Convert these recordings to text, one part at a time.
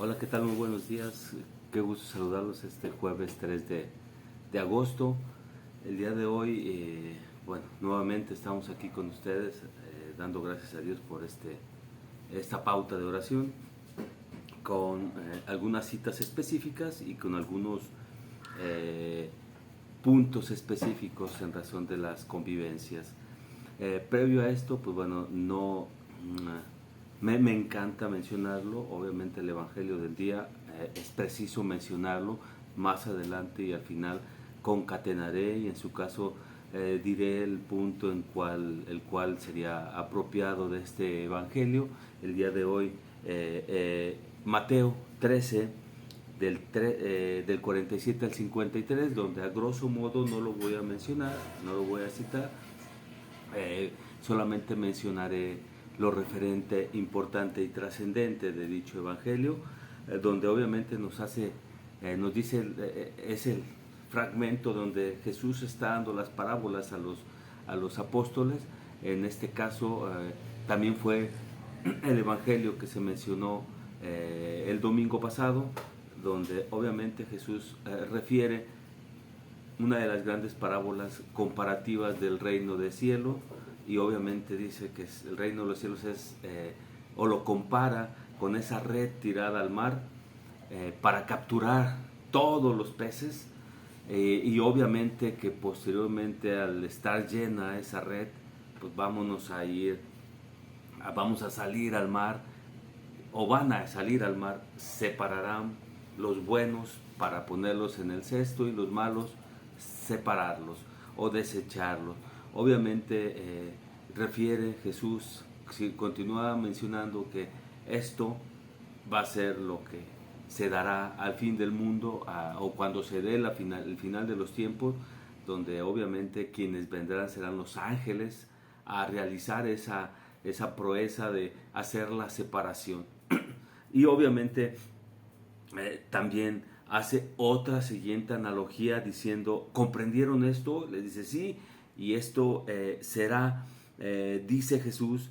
Hola, ¿qué tal? Muy buenos días. Qué gusto saludarlos este jueves 3 de agosto. El día de hoy, nuevamente estamos aquí con ustedes, dando gracias a Dios por esta pauta de oración, con algunas citas específicas y con algunos eh, puntos específicos en razón de las convivencias. Previo a esto, pues bueno, no me encanta mencionarlo. Obviamente el Evangelio del día es preciso mencionarlo más adelante y al final concatenaré y en su caso diré el punto el cual sería apropiado de este Evangelio. El día de hoy, Mateo 13, del 47 al 53, donde a grosso modo no lo voy a mencionar, no lo voy a citar, solamente mencionaré lo referente, importante y trascendente de dicho evangelio, donde obviamente nos dice, es el fragmento donde Jesús está dando las parábolas a los apóstoles. En este caso, también fue el evangelio que se mencionó el domingo pasado, donde obviamente Jesús refiere una de las grandes parábolas comparativas del reino del cielo, y obviamente dice que el reino de los cielos o lo compara con esa red tirada al mar para capturar todos los peces, y obviamente que posteriormente, al estar llena esa red, pues vamos a salir al mar, o van a salir al mar. Separarán los buenos para ponerlos en el cesto y los malos separarlos o desecharlos. Obviamente refiere Jesús, si continúa mencionando que esto va a ser lo que se dará al fin del mundo, o cuando se dé el final de los tiempos, donde obviamente quienes vendrán serán los ángeles a realizar esa proeza de hacer la separación. Y obviamente también hace otra siguiente analogía diciendo, ¿comprendieron esto? Les dice, sí, y esto será, dice Jesús,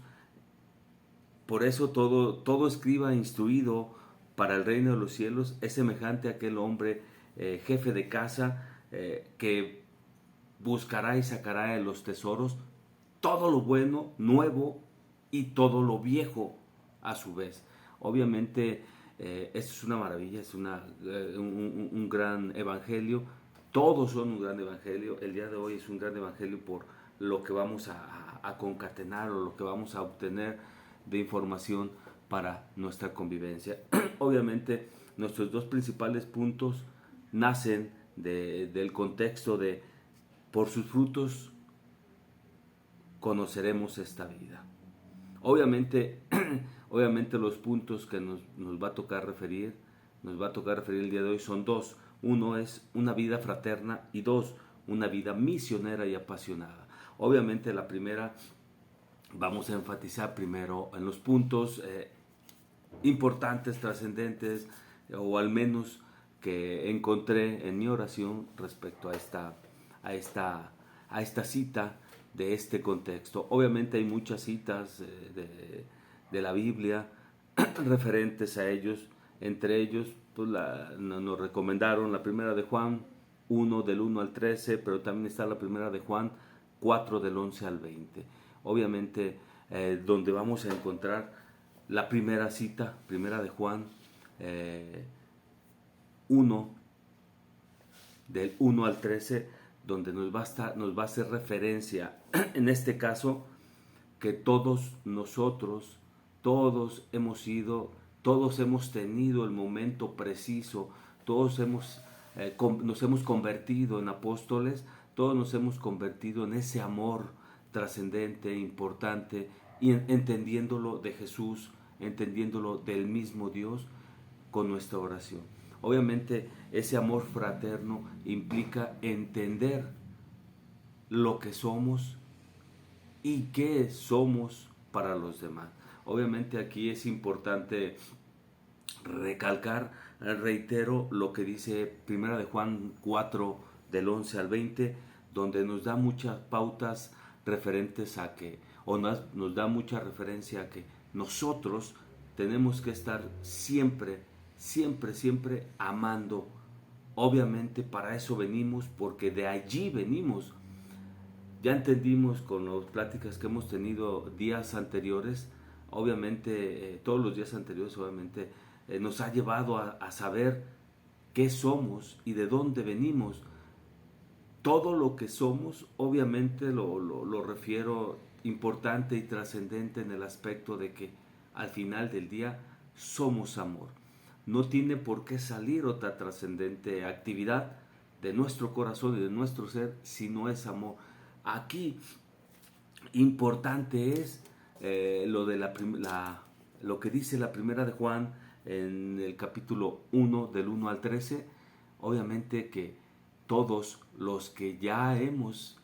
por eso todo escriba instruido para el reino de los cielos es semejante a aquel hombre, jefe de casa, que buscará y sacará de los tesoros todo lo bueno, nuevo, y todo lo viejo a su vez. Obviamente, esto es una maravilla, es un gran evangelio. Todos son un gran evangelio. El día de hoy es un gran evangelio por lo que vamos a concatenar, o lo que vamos a obtener de información para nuestra convivencia. Obviamente, nuestros dos principales puntos nacen del contexto de: por sus frutos conoceremos esta vida. Obviamente, obviamente los puntos que nos va a tocar referir, el día de hoy son dos. Uno es una vida fraterna y dos, una vida misionera y apasionada. Obviamente la primera, vamos a enfatizar primero en los puntos importantes, trascendentes, o al menos que encontré en mi oración respecto a esta, a esta cita de este contexto. Obviamente hay muchas citas de la Biblia referentes a ellos. Entre ellos, pues nos recomendaron la primera de Juan 1 del 1 al 13, pero también está la primera de Juan 4 del 11 al 20. Obviamente, donde vamos a encontrar la primera cita, primera de Juan 1 del 1 al 13, donde nos va a hacer referencia, en este caso, que todos nosotros, todos hemos tenido el momento preciso, nos hemos convertido en apóstoles, todos nos hemos convertido en ese amor trascendente, importante, y entendiéndolo de Jesús, entendiéndolo del mismo Dios, con nuestra oración. Obviamente ese amor fraterno implica entender lo que somos y qué somos para los demás. Obviamente aquí es importante recalcar, reitero lo que dice Primera de Juan 4 del 11 al 20, donde nos da muchas pautas referentes a que, o nos da mucha referencia a que nosotros tenemos que estar siempre, siempre, siempre amando. Obviamente para eso venimos, porque de allí venimos. Ya entendimos con las pláticas que hemos tenido días anteriores, obviamente, todos los días anteriores, obviamente, nos ha llevado a saber qué somos y de dónde venimos. Todo lo que somos, obviamente, lo refiero importante y trascendente en el aspecto de que al final del día somos amor. No tiene por qué salir otra trascendente actividad de nuestro corazón y de nuestro ser si no es amor. Aquí importante es lo que dice la primera de Juan en el capítulo 1 del 1 al 13. Obviamente que todos los que ya hemos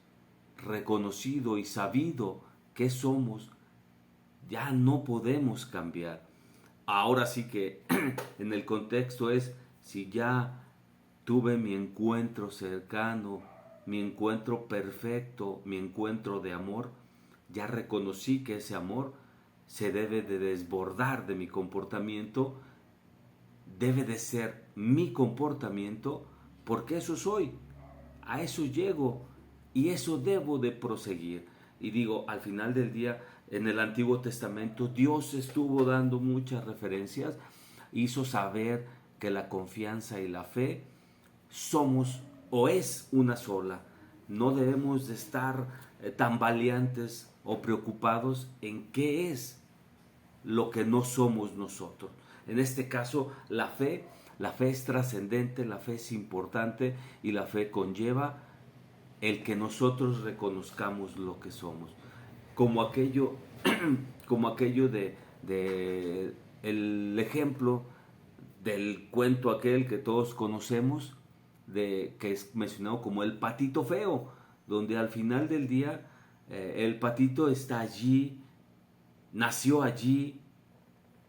reconocido y sabido que somos, ya no podemos cambiar. Ahora sí que en el contexto es, si ya tuve mi encuentro cercano, mi encuentro perfecto, mi encuentro de amor, ya reconocí que ese amor se debe de desbordar de mi comportamiento, debe de ser mi comportamiento, porque eso soy, a eso llego y eso debo de proseguir. Y digo, al final del día, en el Antiguo Testamento, Dios estuvo dando muchas referencias, hizo saber que la confianza y la fe somos o es una sola. No debemos de estar tambaleantes o preocupados en qué es lo que no somos nosotros. En este caso, la fe es trascendente, la fe es importante y la fe conlleva el que nosotros reconozcamos lo que somos. Como aquello, como aquello de el ejemplo del cuento aquel que todos conocemos, que es mencionado como el patito feo, donde al final del día el patito está allí, nació allí,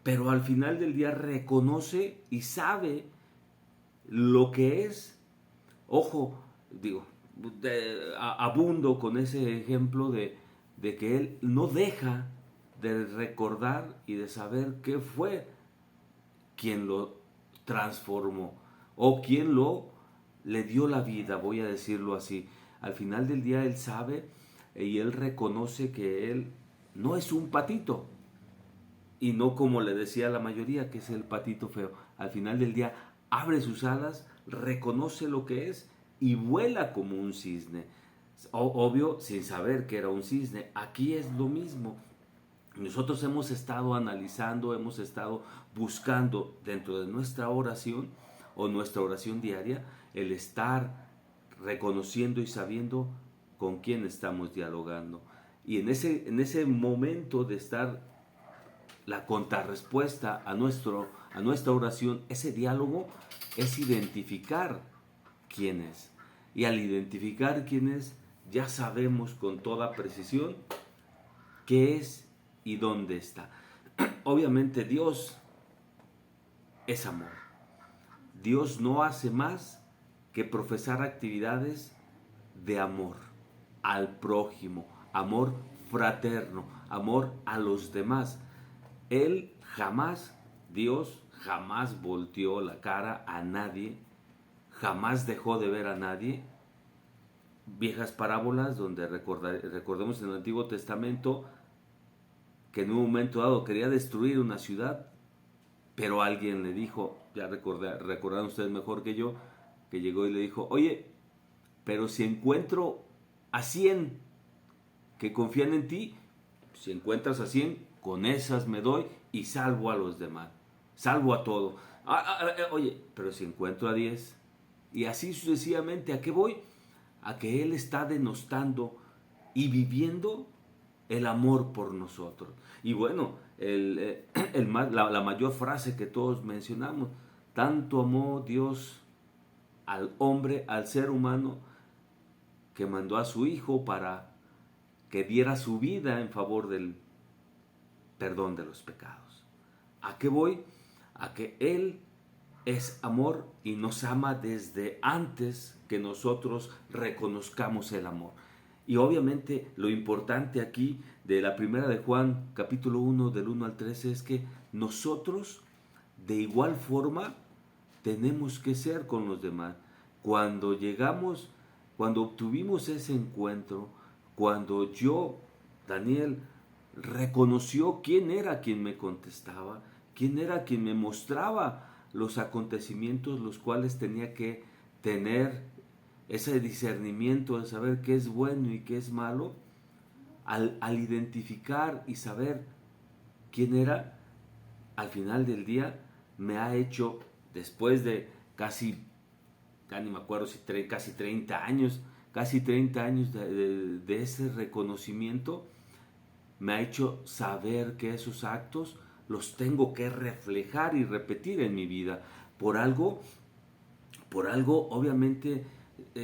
pero al final del día reconoce y sabe lo que es. Ojo, digo, abundo con ese ejemplo de que él no deja de recordar y de saber qué fue quien lo transformó o quien le dio la vida, voy a decirlo así. Al final del día él sabe y él reconoce que él no es un patito, y no como le decía a la mayoría, que es el patito feo. Al final del día abre sus alas, reconoce lo que es y vuela como un cisne. Obvio, sin saber que era un cisne. Aquí es lo mismo. Nosotros hemos estado analizando, hemos estado buscando dentro de nuestra oración o nuestra oración diaria el estar reconociendo y sabiendo con quién estamos dialogando. Y en ese momento de estar la contrarrespuesta a nuestra oración, ese diálogo, es identificar quién es. Y al identificar quién es, ya sabemos con toda precisión qué es y dónde está. Obviamente Dios es amor. Dios no hace más que profesar actividades de amor al prójimo, amor fraterno, amor a los demás. Él jamás, Dios jamás volteó la cara a nadie, jamás dejó de ver a nadie. Viejas parábolas donde recordemos en el Antiguo Testamento que en un momento dado quería destruir una ciudad, pero alguien le dijo, ya recordaron ustedes mejor que yo, que llegó y le dijo, oye, pero si encuentro a 100 que confían en ti, si encuentras a 100, con esas me doy y salvo a los demás, salvo a todo. Oye, pero si encuentro a 10, y así sucesivamente, ¿a qué voy? A que Él está denostando y viviendo el amor por nosotros. Y bueno, la mayor frase que todos mencionamos, tanto amó Dios al hombre, al ser humano, que mandó a su Hijo para que diera su vida en favor del perdón de los pecados. ¿A qué voy? A que Él es amor y nos ama desde antes que nosotros reconozcamos el amor. Y obviamente lo importante aquí de la primera de Juan, capítulo 1, del 1 al 13, es que nosotros de igual forma tenemos que ser con los demás. Cuando llegamos, cuando obtuvimos ese encuentro, cuando Daniel, reconoció quién era quien me contestaba, quién era quien me mostraba los acontecimientos los cuales tenía que tener ese discernimiento de saber qué es bueno y qué es malo, al identificar y saber quién era, al final del día me ha hecho, después de casi, ya ni me acuerdo si casi 30 años, de ese reconocimiento, me ha hecho saber que esos actos los tengo que reflejar y repetir en mi vida. Por algo, obviamente,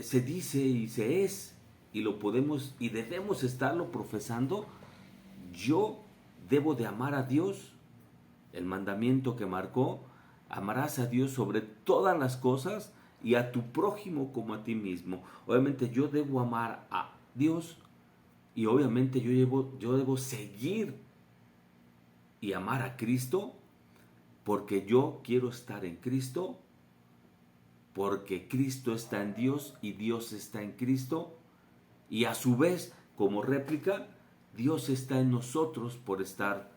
se dice y se es, y lo podemos y debemos estarlo profesando. Yo debo de amar a Dios, el mandamiento que marcó: amarás a Dios sobre todas las cosas y a tu prójimo como a ti mismo. Obviamente yo debo amar a Dios, y obviamente yo debo seguir y amar a Cristo, porque yo quiero estar en Cristo, porque Cristo está en Dios y Dios está en Cristo, y a su vez, como réplica, Dios está en nosotros por estar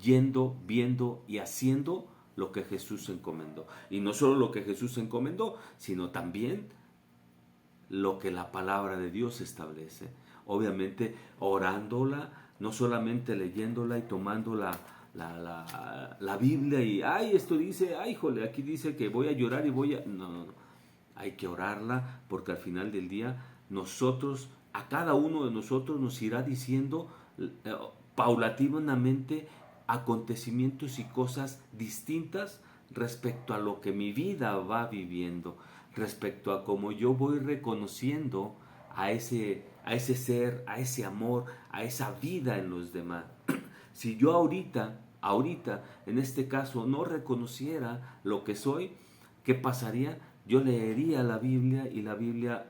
yendo, viendo y haciendo lo que Jesús encomendó. Y no solo lo que Jesús encomendó, sino también lo que la palabra de Dios establece. Obviamente orándola, no solamente leyéndola y tomando la Biblia y, ay, esto dice, ay, jole, aquí dice que voy a llorar y voy a... No, no, no. Hay que orarla, porque al final del día a cada uno de nosotros nos irá diciendo paulatinamente acontecimientos y cosas distintas respecto a lo que mi vida va viviendo, respecto a cómo yo voy reconociendo a ese ser, a ese amor, a esa vida en los demás. Si yo ahorita, en este caso, no reconociera lo que soy, ¿qué pasaría? Yo leería la Biblia y la Biblia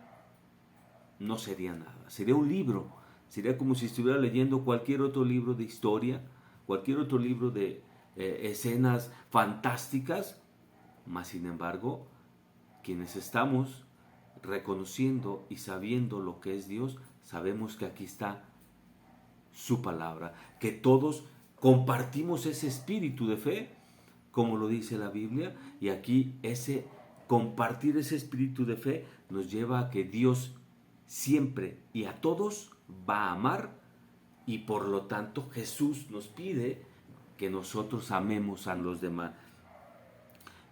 no sería nada. Sería un libro. Sería como si estuviera leyendo cualquier otro libro de historia, cualquier otro libro de escenas fantásticas. Mas, sin embargo, quienes estamos reconociendo y sabiendo lo que es Dios, sabemos que aquí está su palabra, que todos compartimos ese espíritu de fe, como lo dice la Biblia, y aquí compartir ese espíritu de fe nos lleva a que Dios siempre y a todos va a amar, y por lo tanto Jesús nos pide que nosotros amemos a los demás.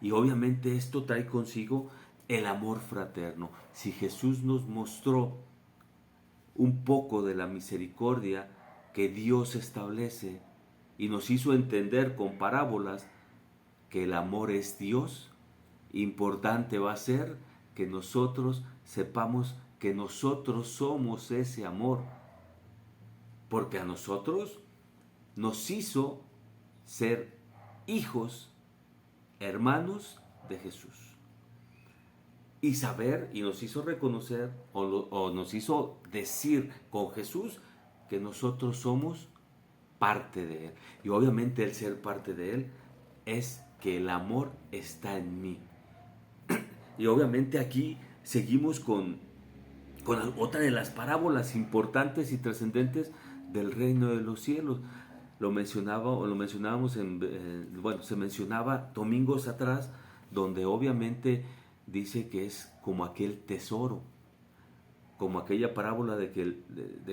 Y obviamente esto trae consigo el amor fraterno. Si Jesús nos mostró un poco de la misericordia que Dios establece y nos hizo entender con parábolas que el amor es Dios, importante va a ser que nosotros sepamos que nosotros somos ese amor, porque a nosotros nos hizo ser hijos, hermanos de Jesús, y saber, y nos hizo reconocer o nos hizo decir con Jesús que nosotros somos parte de Él. Y obviamente el ser parte de Él es que el amor está en mí. Y obviamente aquí seguimos con otra de las parábolas importantes y trascendentes del reino de los cielos. Lo mencionábamos se mencionaba domingos atrás, donde obviamente dice que es como aquel tesoro, como aquella parábola de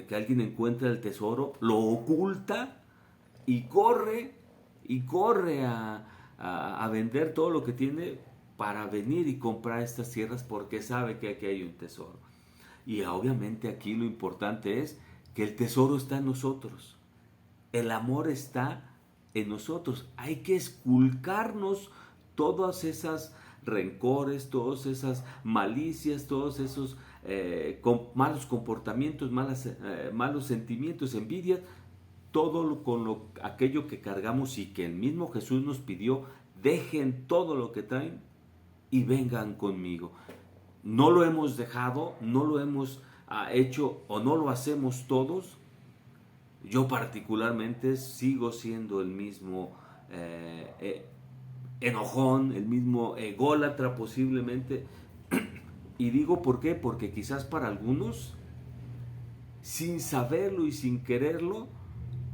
que alguien encuentra el tesoro, lo oculta y corre a vender todo lo que tiene para venir y comprar estas tierras, porque sabe que aquí hay un tesoro. Y obviamente aquí lo importante es que el tesoro está en nosotros, el amor está en nosotros. Hay que esculcarnos todas esas rencores, todas esas malicias, todos esos malos comportamientos, malos sentimientos, envidias, todo aquello que cargamos, y que el mismo Jesús nos pidió: dejen todo lo que traen y vengan conmigo. No lo hemos dejado, no lo hemos hecho, o no lo hacemos todos. Yo particularmente sigo siendo el mismo enojón, el mismo ególatra posiblemente. Y digo por qué, porque quizás para algunos, sin saberlo y sin quererlo,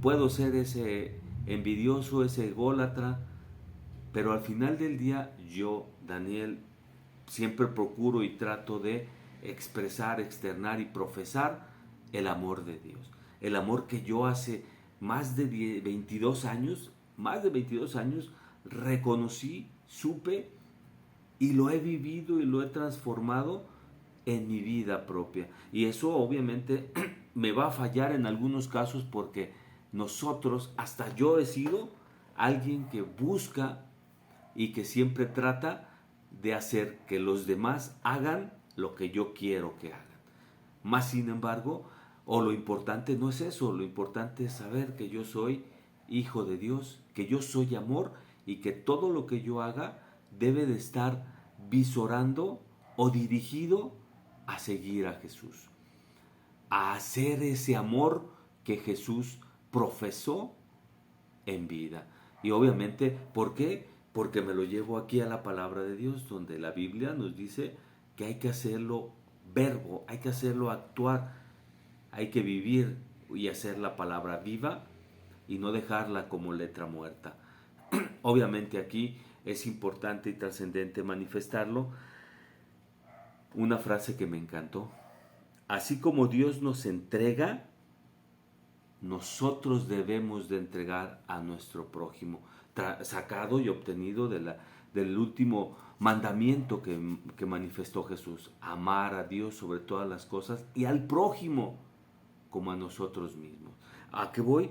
puedo ser ese envidioso, ese ególatra, pero al final del día yo, Daniel, siempre procuro y trato de expresar, externar y profesar el amor de Dios. El amor que yo hace más de 22 años, reconocí, supe y lo he vivido y lo he transformado en mi vida propia. Y eso obviamente me va a fallar en algunos casos porque nosotros, hasta yo he sido alguien que busca y que siempre trata de hacer que los demás hagan lo que yo quiero que hagan. Más sin embargo, o lo importante no es eso, lo importante es saber que yo soy hijo de Dios, que yo soy amor y que todo lo que yo haga debe de estar visorando o dirigido a seguir a Jesús, a hacer ese amor que Jesús profesó en vida. Y obviamente, ¿por qué? Porque me lo llevo aquí a la palabra de Dios, donde la Biblia nos dice que hay que hacerlo verbo, hay que hacerlo actuar, hay que vivir y hacer la palabra viva y no dejarla como letra muerta. Obviamente aquí es importante y trascendente manifestarlo. Una frase que me encantó. Así como Dios nos entrega, nosotros debemos de entregar a nuestro prójimo, sacado y obtenido del último mandamiento que manifestó Jesús, amar a Dios sobre todas las cosas y al prójimo como a nosotros mismos. ¿A qué voy?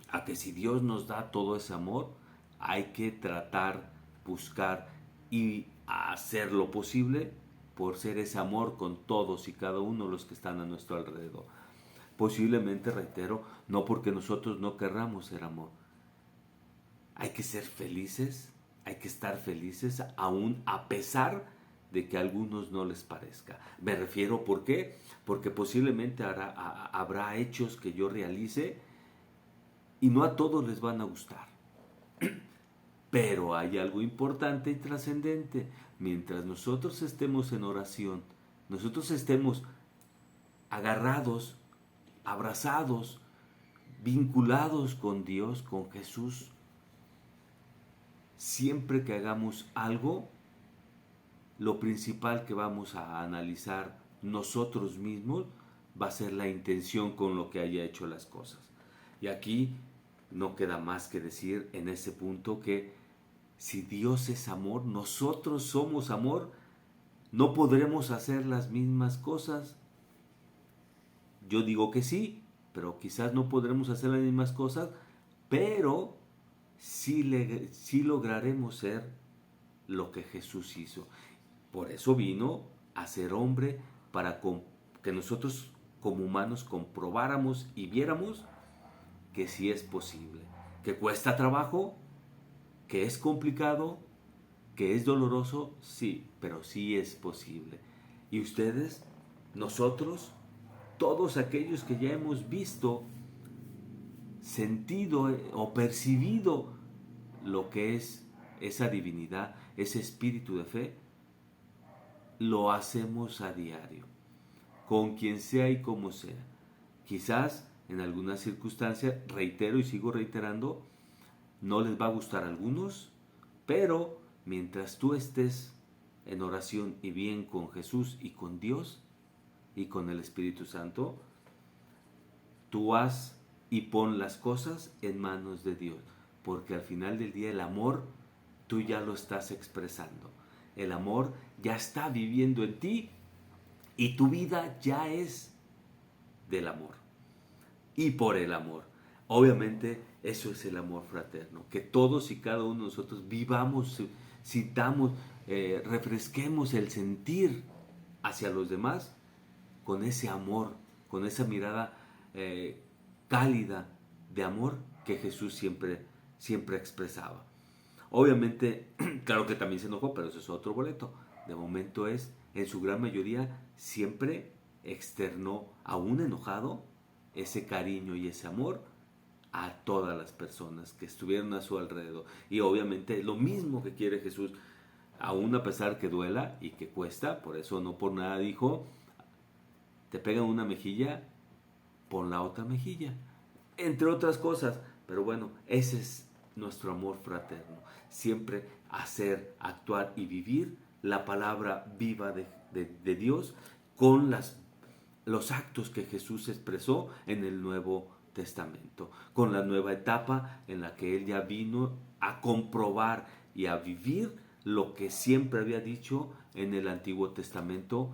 A que si Dios nos da todo ese amor, hay que tratar, buscar y hacer lo posible por ser ese amor con todos y cada uno de los que están a nuestro alrededor. Posiblemente, reitero, no porque nosotros no querramos ser amor. Hay que ser felices, hay que estar felices aún a pesar de que a algunos no les parezca. Me refiero, ¿por qué? Porque posiblemente habrá hechos que yo realice y no a todos les van a gustar. Pero hay algo importante y trascendente. Mientras nosotros estemos en oración, nosotros estemos agarrados, abrazados, vinculados con Dios, con Jesús, siempre que hagamos algo, lo principal que vamos a analizar nosotros mismos va a ser la intención con lo que haya hecho las cosas. Y aquí no queda más que decir en ese punto que si Dios es amor, nosotros somos amor, no podremos hacer las mismas cosas. Yo digo que sí, pero quizás no podremos hacer las mismas cosas, pero sí lograremos ser lo que Jesús hizo. Por eso vino a ser hombre, para que nosotros como humanos comprobáramos y viéramos que sí es posible, que cuesta trabajo, que es complicado, que es doloroso, sí, pero sí es posible. Y ustedes, nosotros, todos aquellos que ya hemos visto, sentido o percibido lo que es esa divinidad, ese espíritu de fe, lo hacemos a diario, con quien sea y como sea. Quizás en algunas circunstancias, reitero y sigo reiterando, no les va a gustar a algunos, pero mientras tú estés en oración y bien con Jesús y con Dios y con el Espíritu Santo, tú haz y pon las cosas en manos de Dios, porque al final del día el amor tú ya lo estás expresando. El amor ya está viviendo en ti y tu vida ya es del amor y por el amor. Obviamente eso es el amor fraterno, que todos y cada uno de nosotros vivamos, sintamos, refresquemos el sentir hacia los demás con ese amor, con esa mirada cálida de amor que Jesús siempre expresaba. Obviamente, claro que también se enojó, pero eso es otro boleto. De momento en su gran mayoría, siempre externó, aún enojado, ese cariño y ese amor a todas las personas que estuvieron a su alrededor. Y obviamente lo mismo que quiere Jesús, aún a pesar que duela y que cuesta, por eso no por nada dijo, te pegan una mejilla, pon la otra mejilla, entre otras cosas. Pero bueno, ese es nuestro amor fraterno, siempre hacer, actuar y vivir la palabra viva de Dios con los actos que Jesús expresó en el Nuevo Testamento, con la nueva etapa en la que Él ya vino a comprobar y a vivir lo que siempre había dicho en el Antiguo Testamento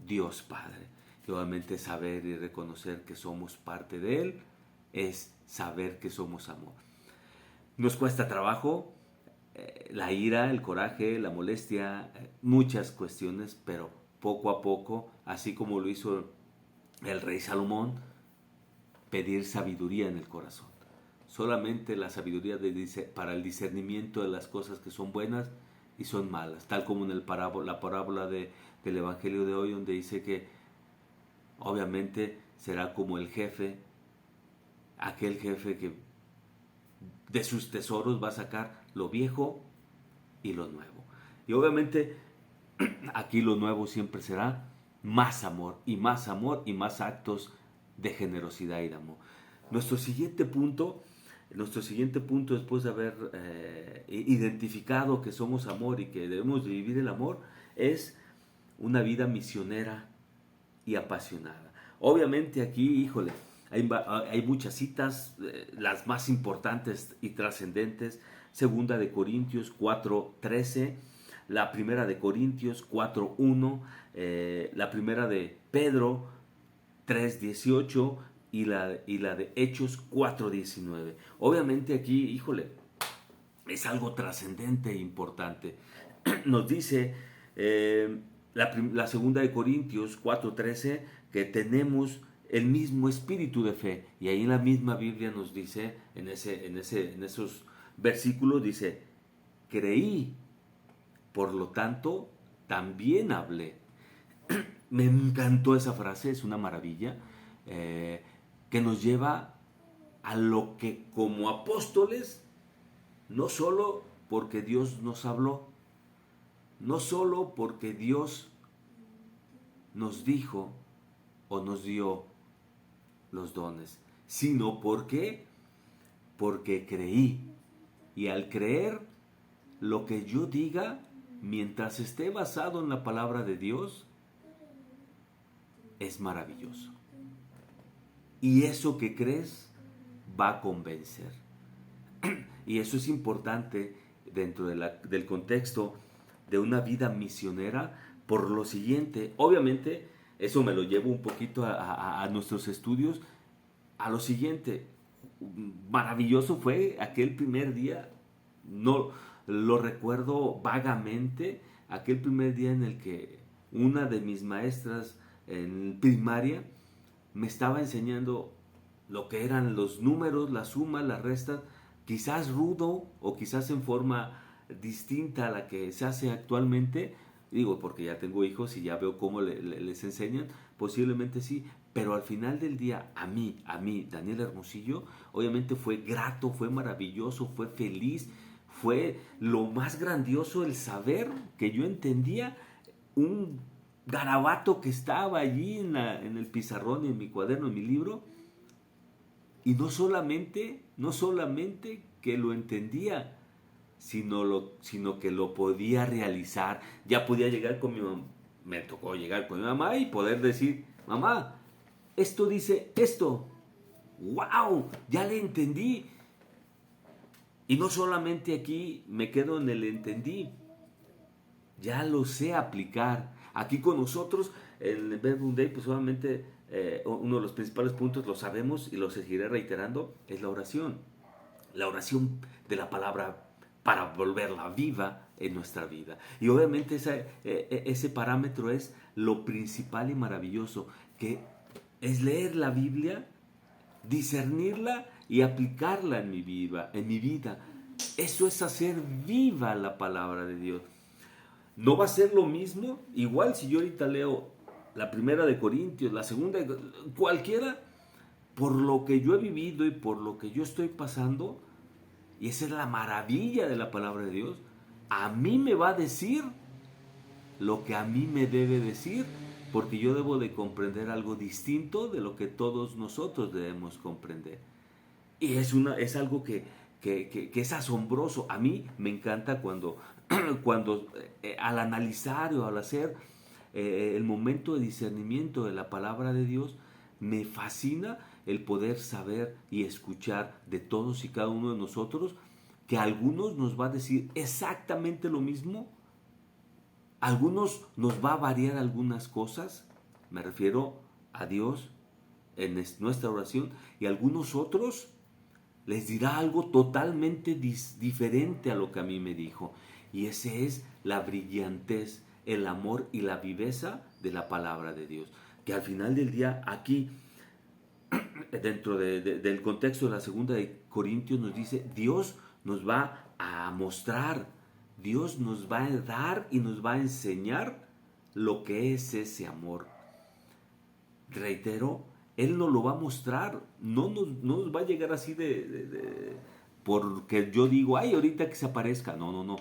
Dios Padre. Y obviamente saber y reconocer que somos parte de Él es saber que somos amor. Nos cuesta trabajo, la ira, el coraje, la molestia, muchas cuestiones, pero poco a poco, así como lo hizo el rey Salomón, pedir sabiduría en el corazón. Solamente la sabiduría para el discernimiento de las cosas que son buenas y son malas, tal como en la parábola del Evangelio de hoy, donde dice que obviamente será como el jefe, aquel jefe que de sus tesoros va a sacar lo viejo y lo nuevo. Y obviamente aquí lo nuevo siempre será más amor y más amor y más actos de generosidad y de amor. Nuestro siguiente punto después de haber identificado que somos amor y que debemos de vivir el amor, es una vida misionera y apasionada. Obviamente aquí, híjole, hay muchas citas, las más importantes y trascendentes, segunda de Corintios 4:13, la primera de Corintios 4:1, la primera de Pedro 3:18 y la de Hechos 4:19. Obviamente aquí, híjole, es algo trascendente e importante. Nos dice la segunda de Corintios 4:13 que tenemos el mismo espíritu de fe. Y ahí en la misma Biblia nos dice, en esos versículos dice, creí, por lo tanto, también hablé. Me encantó esa frase, es una maravilla, que nos lleva a lo que como apóstoles, no solo porque Dios nos habló, no solo porque Dios nos dijo o nos dio los dones, sino porque creí. Y al creer, lo que yo diga, mientras esté basado en la palabra de Dios, es maravilloso. Y eso que crees va a convencer. Y eso es importante dentro del contexto de una vida misionera, por lo siguiente. Obviamente, eso me lo llevo un poquito a nuestros estudios, a lo siguiente. Maravilloso fue aquel primer día, no lo recuerdo vagamente, aquel primer día en el que una de mis maestras en primaria me estaba enseñando lo que eran los números, las sumas, las restas, quizás rudo o quizás en forma distinta a la que se hace actualmente. Digo, porque ya tengo hijos y ya veo cómo les enseñan, posiblemente sí, pero al final del día, a mí, Daniel Hermosillo, obviamente fue grato, fue maravilloso, fue feliz, fue lo más grandioso el saber que yo entendía un garabato que estaba allí en el pizarrón, en mi cuaderno, en mi libro, y no solamente que lo entendía, sino que lo podía realizar. Ya podía llegar con mi mamá, me tocó llegar con mi mamá y poder decir, mamá, esto dice esto, wow, ya le entendí. Y no solamente aquí me quedo en el entendí, ya lo sé aplicar. Aquí con nosotros, en el Verbum Dei, pues obviamente uno de los principales puntos, lo sabemos y lo seguiré reiterando, es la oración. La oración de la palabra para volverla viva en nuestra vida. Y obviamente ese parámetro es lo principal y maravilloso, que es leer la Biblia, discernirla y aplicarla en mi vida. Eso es hacer viva la palabra de Dios. No va a ser lo mismo, igual si yo ahorita leo la primera de Corintios, la segunda, cualquiera, por lo que yo he vivido y por lo que yo estoy pasando, y esa es la maravilla de la palabra de Dios, a mí me va a decir lo que a mí me debe decir, porque yo debo de comprender algo distinto de lo que todos nosotros debemos comprender. Y es algo que es asombroso. A mí me encanta cuando, cuando al analizar o al hacer el momento de discernimiento de la palabra de Dios, me fascina el poder saber y escuchar de todos y cada uno de nosotros que a algunos nos va a decir exactamente lo mismo, a algunos nos va a variar algunas cosas, me refiero a Dios en nuestra oración, y a algunos otros les dirá algo totalmente diferente a lo que a mí me dijo. Y ese es la brillantez, el amor y la viveza de la palabra de Dios. Que al final del día, aquí, dentro del contexto de la segunda de Corintios, nos dice, Dios nos va a mostrar, Dios nos va a dar y nos va a enseñar lo que es ese amor. Reitero, Él nos lo va a mostrar, no nos va a llegar así porque yo digo, ay, ahorita que se aparezca. No, no, no.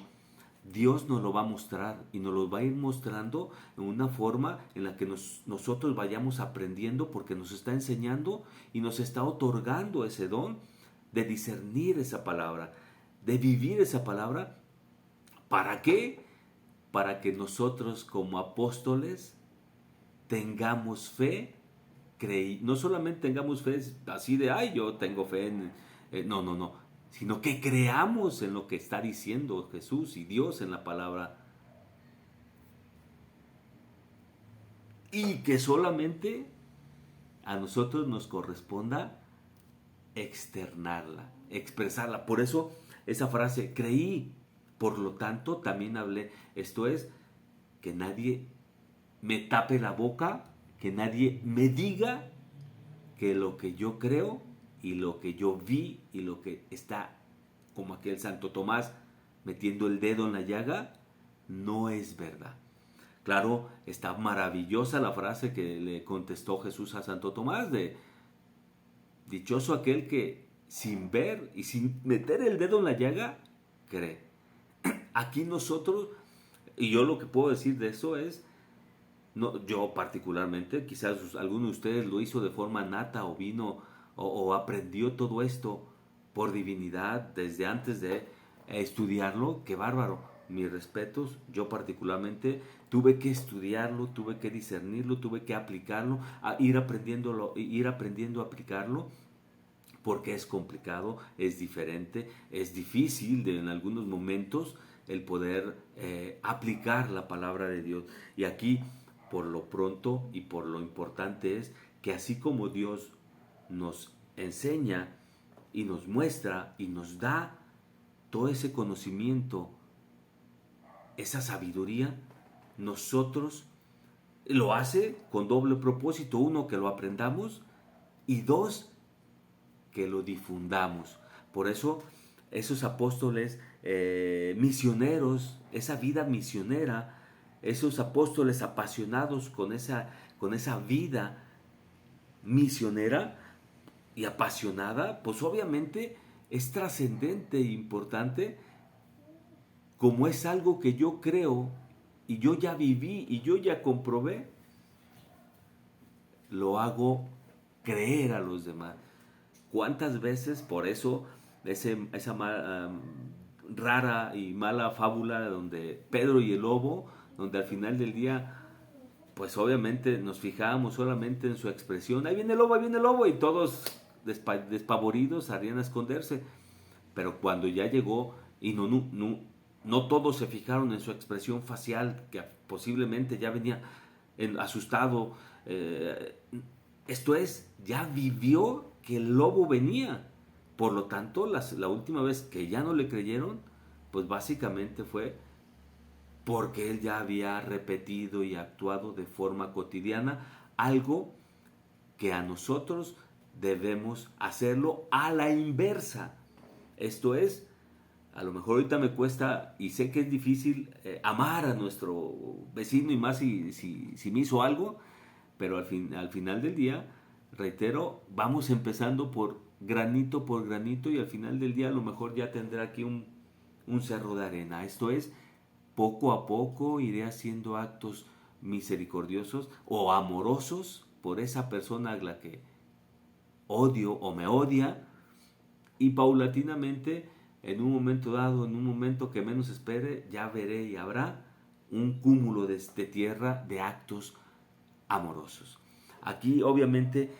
Dios nos lo va a mostrar y nos lo va a ir mostrando en una forma en la que nosotros vayamos aprendiendo, porque nos está enseñando y nos está otorgando ese don de discernir esa palabra, de vivir esa palabra. ¿Para qué? Para que nosotros como apóstoles tengamos fe, no solamente tengamos fe así de, ay, yo tengo fe en... no, no, no, sino que creamos en lo que está diciendo Jesús y Dios en la palabra. Y que solamente a nosotros nos corresponda externarla, expresarla. Por eso esa frase, creí, por lo tanto también hablé. Esto es, que nadie me tape la boca, que nadie me diga que lo que yo creo y lo que yo vi y lo que está, como aquel Santo Tomás metiendo el dedo en la llaga, no es verdad. Claro, está maravillosa la frase que le contestó Jesús a Santo Tomás de dichoso aquel que sin ver y sin meter el dedo en la llaga cree. Aquí nosotros, y yo lo que puedo decir de eso es, no, yo particularmente, quizás alguno de ustedes lo hizo de forma nata o vino o aprendió todo esto por divinidad desde antes de estudiarlo, qué bárbaro, mis respetos. Yo particularmente tuve que estudiarlo, tuve que discernirlo, tuve que aplicarlo, ir aprendiendo a aplicarlo, porque es complicado, es diferente, es difícil en algunos momentos el poder aplicar la palabra de Dios. Y aquí, por lo pronto y por lo importante es que así como Dios nos enseña y nos muestra y nos da todo ese conocimiento, esa sabiduría, nosotros lo hace con doble propósito. Uno, que lo aprendamos, y dos, que lo difundamos. Por eso esos apóstoles misioneros, esa vida misionera, esos apóstoles apasionados con esa vida misionera y apasionada, pues obviamente es trascendente e importante, como es algo que yo creo y yo ya viví y yo ya comprobé, lo hago creer a los demás. ¿Cuántas veces por eso esa rara y mala fábula donde Pedro y el lobo, donde al final del día, pues obviamente nos fijábamos solamente en su expresión, ahí viene el lobo, y todos despavoridos salían a esconderse? Pero cuando ya llegó, y no todos se fijaron en su expresión facial, que posiblemente ya venía asustado, esto es, ya vivió que el lobo venía. Por lo tanto, la última vez que ya no le creyeron, pues básicamente fue porque él ya había repetido y actuado de forma cotidiana algo que a nosotros debemos hacerlo a la inversa. Esto es, a lo mejor ahorita me cuesta y sé que es difícil amar a nuestro vecino, y más si me hizo algo, pero al final del día reitero, vamos empezando por granito y al final del día a lo mejor ya tendré aquí un cerro de arena. Esto es, poco a poco iré haciendo actos misericordiosos o amorosos por esa persona a la que odio o me odia, y paulatinamente, en un momento dado, en un momento que menos espere, ya veré y habrá un cúmulo de tierra de actos amorosos. Aquí obviamente,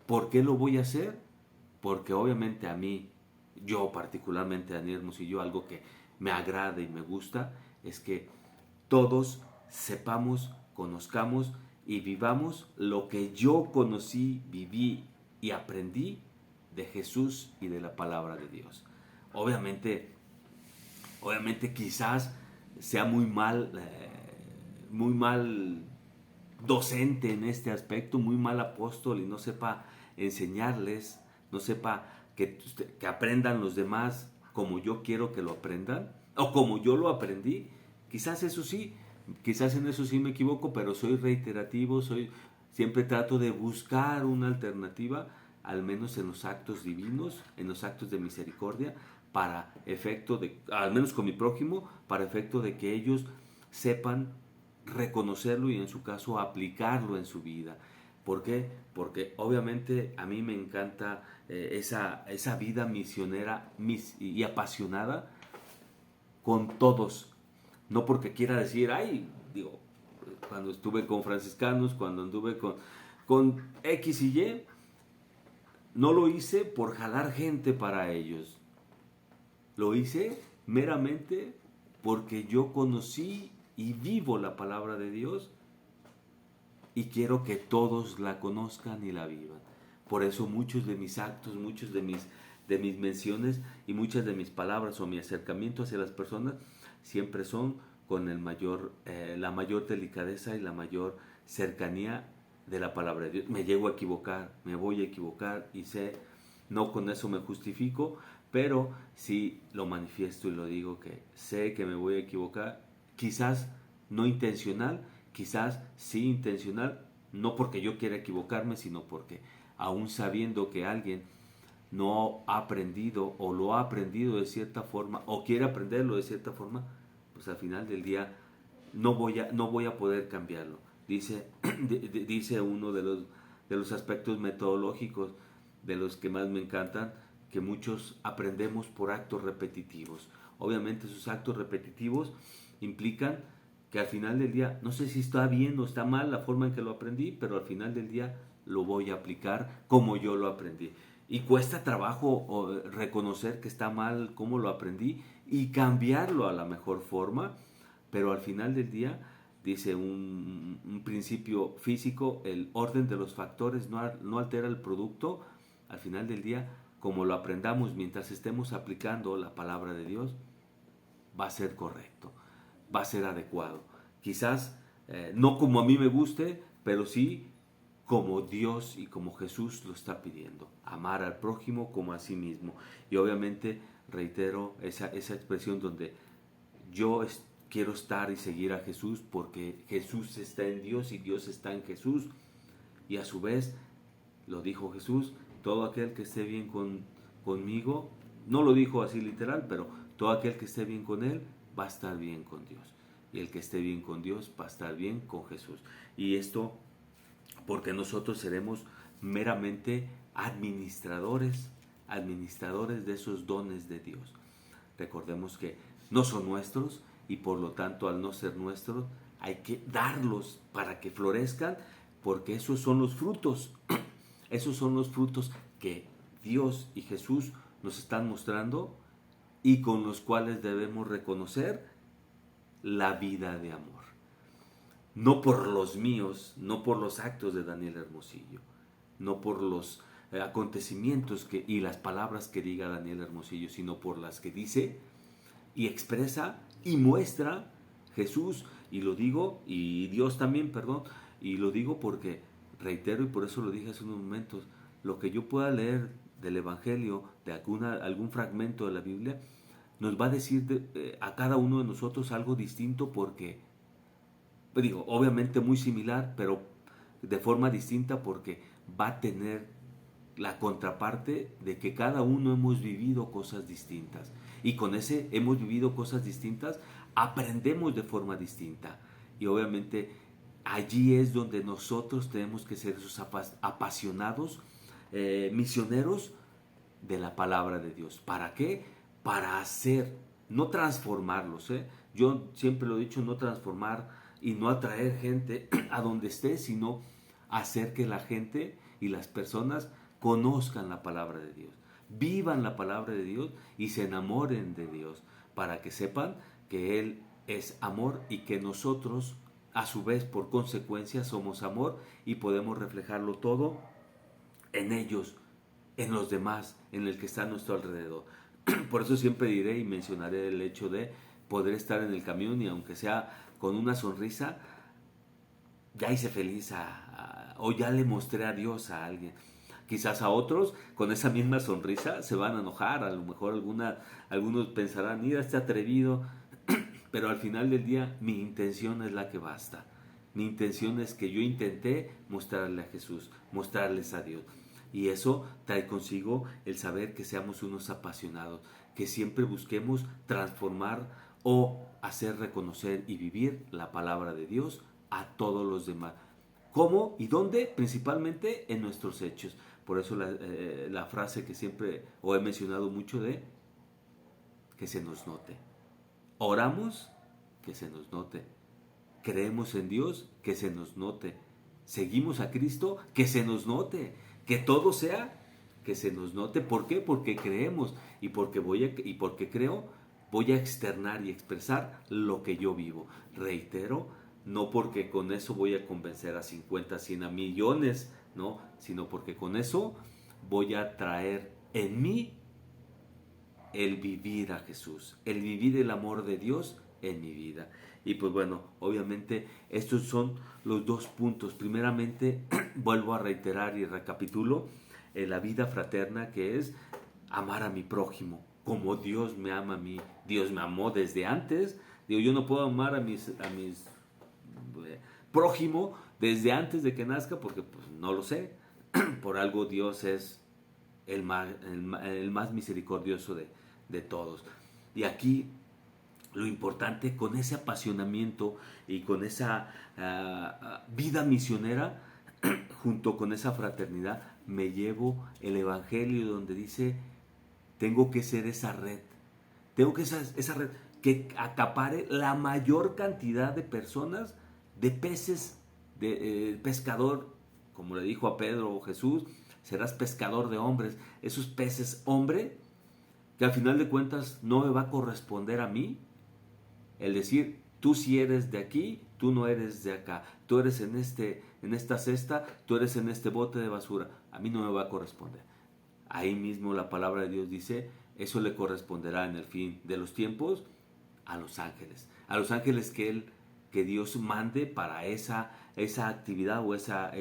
¿por qué lo voy a hacer? Porque obviamente a mí, yo particularmente, Daniel Hermosillo, algo que me agrada y me gusta es que todos sepamos, conozcamos y vivamos lo que yo conocí, viví y aprendí de Jesús y de la palabra de Dios. Obviamente, obviamente quizás sea muy mal docente en este aspecto, muy mal apóstol y no sepa enseñarles, no sepa que aprendan los demás como yo quiero que lo aprendan o como yo lo aprendí. Quizás eso sí, quizás en eso sí me equivoco, pero soy reiterativo, siempre trato de buscar una alternativa, al menos en los actos divinos, en los actos de misericordia, para efecto de, al menos con mi prójimo, para efecto de que ellos sepan reconocerlo y en su caso aplicarlo en su vida. ¿Por qué? Porque obviamente a mí me encanta esa vida misionera y apasionada con todos. No porque quiera decir, ay, digo, cuando estuve con franciscanos, cuando anduve con X y Y, no lo hice por jalar gente para ellos. Lo hice meramente porque yo conocí y vivo la palabra de Dios y quiero que todos la conozcan y la vivan. Por eso muchos de mis actos, muchos de mis menciones y muchas de mis palabras o mi acercamiento hacia las personas siempre son con la mayor delicadeza y la mayor cercanía de la palabra de Dios. Me llego a equivocar, me voy a equivocar y sé, no con eso me justifico, pero sí lo manifiesto y lo digo que sé que me voy a equivocar, quizás no intencional, quizás sí intencional, no porque yo quiera equivocarme, sino porque aún sabiendo que alguien no ha aprendido o lo ha aprendido de cierta forma o quiere aprenderlo de cierta forma, pues al final del día no voy a poder cambiarlo. Dice uno de los aspectos metodológicos de los que más me encantan, que muchos aprendemos por actos repetitivos. Obviamente esos actos repetitivos implican que al final del día, no sé si está bien o está mal la forma en que lo aprendí, pero al final del día lo voy a aplicar como yo lo aprendí. Y cuesta trabajo reconocer que está mal como lo aprendí y cambiarlo a la mejor forma, pero al final del día, dice un principio físico, el orden de los factores no altera el producto. Al final del día, como lo aprendamos mientras estemos aplicando la palabra de Dios, va a ser correcto, va a ser adecuado. Quizás no como a mí me guste, pero sí como Dios y como Jesús lo está pidiendo. Amar al prójimo como a sí mismo. Y obviamente reitero esa expresión donde yo quiero estar y seguir a Jesús porque Jesús está en Dios y Dios está en Jesús. Y a su vez, lo dijo Jesús, todo aquel que esté bien conmigo, no lo dijo así literal, pero todo aquel que esté bien con Él va a estar bien con Dios. Y el que esté bien con Dios va a estar bien con Jesús. Y esto porque nosotros seremos meramente administradores de esos dones de Dios. Recordemos que no son nuestros y por lo tanto al no ser nuestros hay que darlos para que florezcan, porque esos son los frutos. Esos son los frutos que Dios y Jesús nos están mostrando y con los cuales debemos reconocer la vida de amor. No por los míos, no por los actos de Daniel Hermosillo, no por los acontecimientos y las palabras que diga Daniel Hermosillo, sino por las que dice y expresa y muestra Jesús. Y lo digo, y Dios también, perdón, y lo digo porque, reitero, y por eso lo dije hace unos momentos, lo que yo pueda leer del Evangelio, de algún fragmento de la Biblia, nos va a decir a cada uno de nosotros algo distinto porque, digo, obviamente muy similar, pero de forma distinta porque va a tener la contraparte de que cada uno hemos vivido cosas distintas. Y con ese hemos vivido cosas distintas, aprendemos de forma distinta. Y obviamente allí es donde nosotros tenemos que ser esos apasionados, misioneros de la palabra de Dios. ¿Para qué? Para hacer, no transformarlos. Yo siempre lo he dicho, no transformar y no atraer gente a donde esté, sino hacer que la gente y las personas conozcan la palabra de Dios, vivan la palabra de Dios y se enamoren de Dios, para que sepan que Él es amor y que nosotros, a su vez, por consecuencia, somos amor y podemos reflejarlo todo en ellos, en los demás, en el que está a nuestro alrededor. Por eso siempre diré y mencionaré el hecho de poder estar en el camión y aunque sea con una sonrisa, ya hice feliz o ya le mostré a Dios a alguien. Quizás a otros con esa misma sonrisa se van a enojar, a lo mejor algunos pensarán, mira este atrevido, pero al final del día mi intención es la que basta. Mi intención es que yo intenté mostrarle a Jesús, mostrarles a Dios. Y eso trae consigo el saber que seamos unos apasionados, que siempre busquemos transformar o hacer reconocer y vivir la palabra de Dios a todos los demás. ¿Cómo y dónde? Principalmente en nuestros hechos. Por eso la frase que siempre o he mencionado mucho de que se nos note. Oramos, que se nos note. Creemos en Dios, que se nos note. Seguimos a Cristo, que se nos note. Que todo sea, que se nos note. ¿Por qué? Porque creemos y porque creo, voy a externar y expresar lo que yo vivo. Reitero, no porque con eso voy a convencer a 50, 100, a millones, no, sino porque con eso voy a traer en mí el vivir a Jesús, el vivir el amor de Dios en mi vida. Y pues bueno, obviamente estos son los dos puntos. Primeramente, vuelvo a reiterar y recapitulo la vida fraterna, que es amar a mi prójimo como Dios me ama a mí. Dios me amó desde antes. Digo, yo no puedo amar a mis prójimo desde antes de que nazca porque pues, no lo sé. Por algo Dios es el más misericordioso de todos. Y aquí lo importante, con ese apasionamiento y con esa vida misionera, junto con esa fraternidad, me llevo el Evangelio donde dice, tengo que ser esa red, tengo que ser esa red que acapare la mayor cantidad de personas, de peces, de pescador, como le dijo a Pedro o Jesús, serás pescador de hombres. Esos peces hombre, que al final de cuentas no me va a corresponder a mí, el decir, tú sí eres de aquí, tú no eres de acá, tú eres en esta cesta, tú eres en este bote de basura, a mí no me va a corresponder. Ahí mismo la palabra de Dios dice, eso le corresponderá en el fin de los tiempos a los ángeles que Dios mande para esa actividad o esa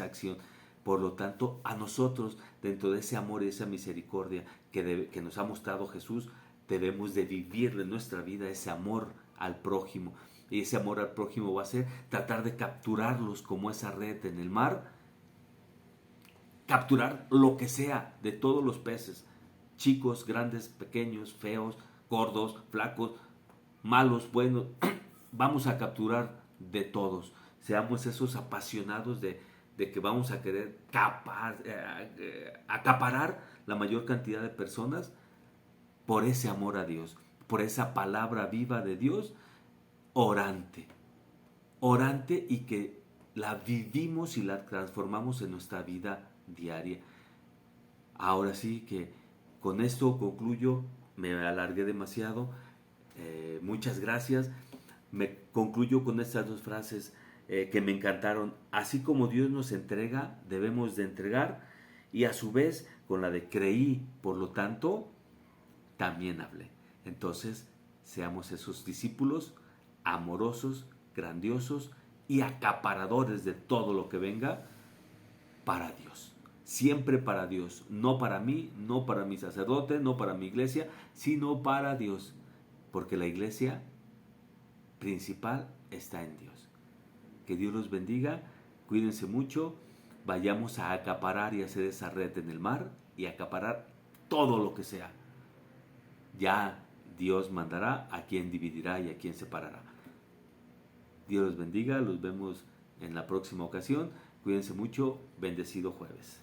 acción. Por lo tanto, a nosotros, dentro de ese amor y esa misericordia que nos ha mostrado Jesús, debemos de vivir en nuestra vida ese amor al prójimo. Y ese amor al prójimo va a ser tratar de capturarlos como esa red en el mar, capturar lo que sea de todos los peces, chicos, grandes, pequeños, feos, gordos, flacos, malos, buenos, vamos a capturar de todos. Seamos esos apasionados de que vamos a querer acaparar la mayor cantidad de personas por ese amor a Dios, por esa palabra viva de Dios, orante, orante y que la vivimos y la transformamos en nuestra vida diaria. Ahora sí que con esto concluyo, me alargué demasiado, muchas gracias. Me concluyo con estas dos frases que me encantaron. Así como Dios nos entrega, debemos de entregar, y a su vez con la de creí, por lo tanto, también hablé. Entonces, seamos esos discípulos amorosos, grandiosos y acaparadores de todo lo que venga para Dios. Siempre para Dios, no para mí, no para mi sacerdote, no para mi iglesia, sino para Dios. Porque la iglesia principal está en Dios. Que Dios los bendiga, cuídense mucho, vayamos a acaparar y hacer esa red en el mar y acaparar todo lo que sea. Ya Dios mandará a quien dividirá y a quien separará. Dios los bendiga, los vemos en la próxima ocasión. Cuídense mucho, bendecido jueves.